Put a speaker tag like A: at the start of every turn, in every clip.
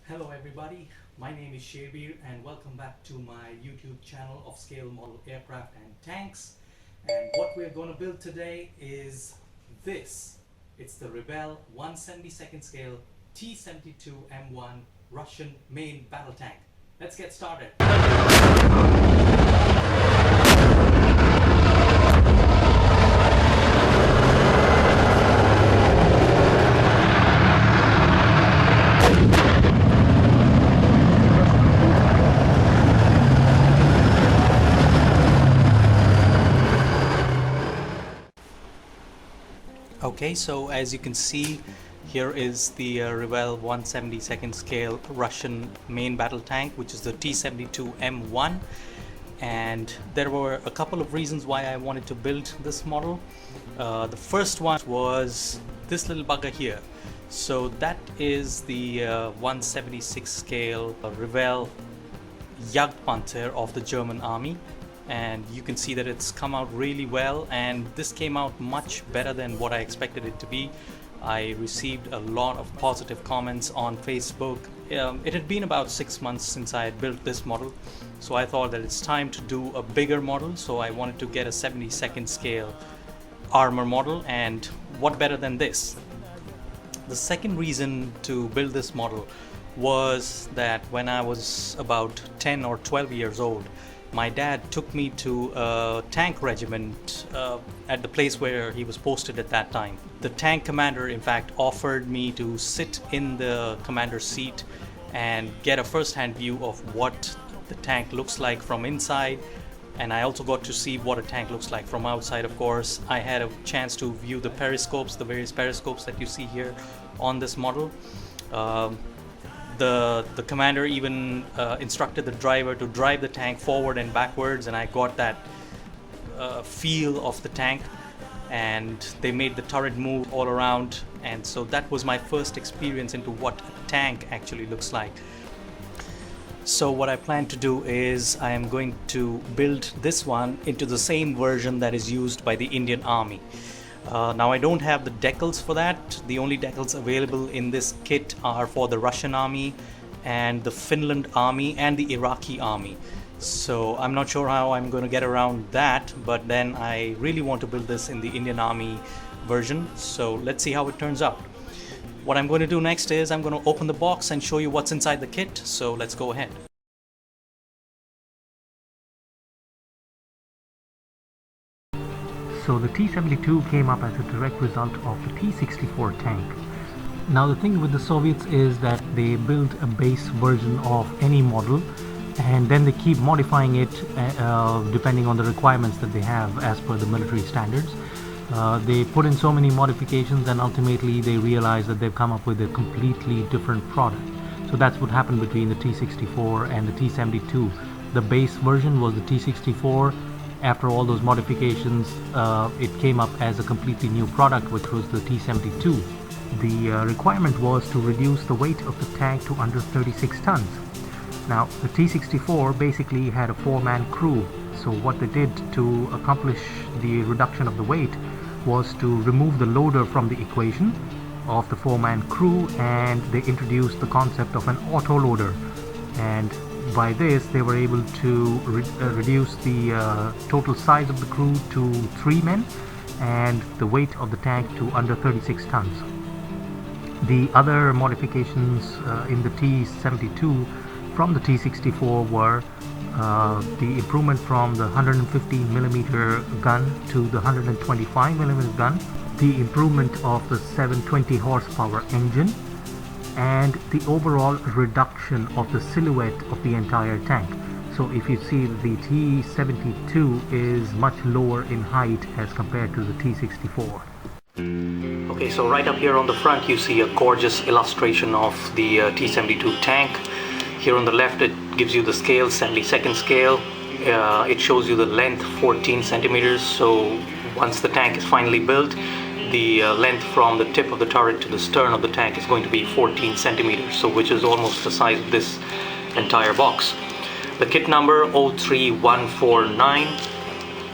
A: Hello everybody, my name is Shabir and welcome back to my YouTube channel of scale model aircraft and tanks. And what we're going to build today is this. It's the Revell 1/72 scale T-72 M1 Russian main battle tank. Let's get started. Okay, so as you can see, here is the Revell 1/72 scale Russian main battle tank, which is the T-72 M1. And there were a couple of reasons why I wanted to build this model. The first one was this little bugger here. So that is the 1/76 scale Revell Jagdpanzer of the German army. And you can see that it's come out really well, and this came out much better than what I expected it to be. I received a lot of positive comments on Facebook. It had been about 6 months since I had built this model, so I thought that it's time to do a bigger model. So I wanted to get a 72nd scale armor model, and what better than this? The second reason to build this model was that when I was about 10 or 12 years old, my dad took me to a tank regiment at the place where he was posted at that time. The tank commander, in fact, offered me to sit in the commander's seat and get a first-hand view of what the tank looks like from inside. And I also got to see what a tank looks like from outside, of course. I had a chance to view the periscopes, the various periscopes that you see here on this model. The commander even instructed the driver to drive the tank forward and backwards, and I got that feel of the tank. And they made the turret move all around, and so that was my first experience into what a tank actually looks like. So what I plan to do is I am going to build this one into the same version that is used by the Indian Army. Now I don't have the decals for that. The only decals available in this kit are for the Russian Army and the Finland Army and the Iraqi Army. So I'm not sure how I'm going to get around that, but then I really want to build this in the Indian Army version. So let's see how it turns out. What I'm going to do next is I'm going to open the box and show you what's inside the kit. So let's go ahead.
B: So the T-72 came up as a direct result of the T-64 tank. Now the thing with the Soviets is that they build a base version of any model, and then they keep modifying it depending on the requirements that they have as per the military standards. They put in so many modifications, and ultimately they realize that they've come up with a completely different product. So that's what happened between the T-64 and the T-72. The base version was the T-64. After all those modifications, it came up as a completely new product, which was the T-72. The requirement was to reduce the weight of the tank to under 36 tons. Now, the T-64 basically had a 4-man crew, so what they did to accomplish the reduction of the weight was to remove the loader from the equation of the 4-man crew, and they introduced the concept of an auto-loader. And by this, they were able to reduce the total size of the crew to 3 men and the weight of the tank to under 36 tons. The other modifications in the T-72 from the T-64 were the improvement from the 115mm gun to the 125mm gun, the improvement of the 720 horsepower engine, and the overall reduction of the silhouette of the entire tank. So if you see, the T-72 is much lower in height as compared to the T-64.
A: Okay, so right up here on the front you see a gorgeous illustration of the T-72 tank. Here on the left it gives you the scale, 72nd scale. It shows you the length, 14 centimeters. So once the tank is finally built, the length from the tip of the turret to the stern of the tank is going to be 14 centimeters, so which is almost the size of this entire box. The kit number 03149.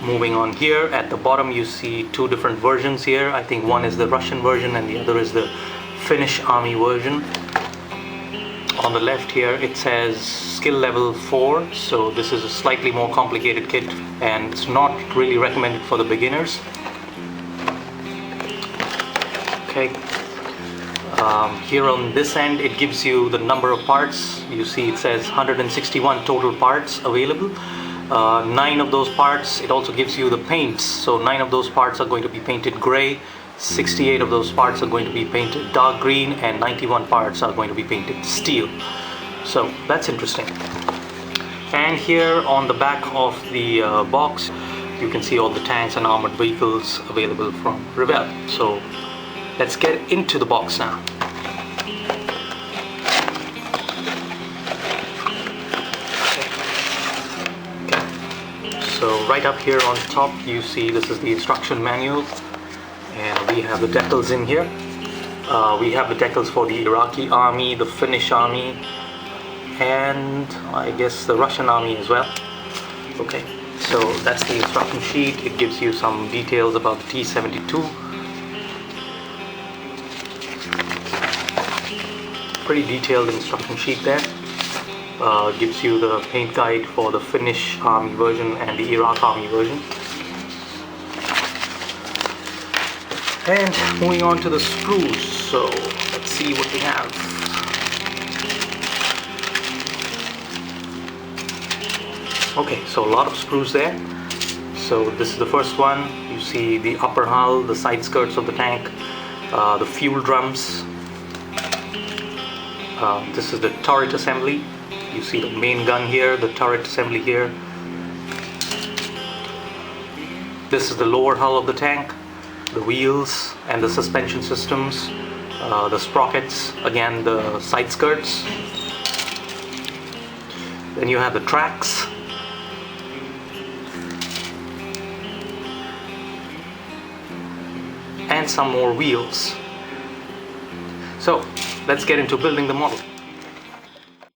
A: Moving on, here at the bottom you see two different versions here. I think one is the Russian version and the other is the Finnish Army version On the left here it says skill level 4, so this is a slightly more complicated kit and it's not really recommended for the beginners. Okay, here on this end it gives you the number of parts. You see it says 161 total parts available. 9 of those parts, it also gives you the paints, so 9 of those parts are going to be painted gray, 68 of those parts are going to be painted dark green, and 91 parts are going to be painted steel. So that's interesting. And here on the back of the box you can see all the tanks and armored vehicles available from Revell. So let's get into the box now. So right up here on top you see this is the instruction manual, and we have the decals in here. We have the decals for the Iraqi army, the Finnish army, and I guess the Russian army as well. Okay, so that's the instruction sheet. It gives you some details about the T-72. Pretty detailed instruction sheet there. Gives you the paint guide for the Finnish army version and the Iraq army version. And moving on to the sprues, so let's see what we have. Okay, so a lot of sprues there. So this is the first one. You see the upper hull, the side skirts of the tank, the fuel drums. This is the turret assembly. You see the main gun here, the turret assembly here. This is the lower hull of the tank, the wheels and the suspension systems, the sprockets, again the side skirts. Then you have the tracks. And some more wheels. So let's get into building the model.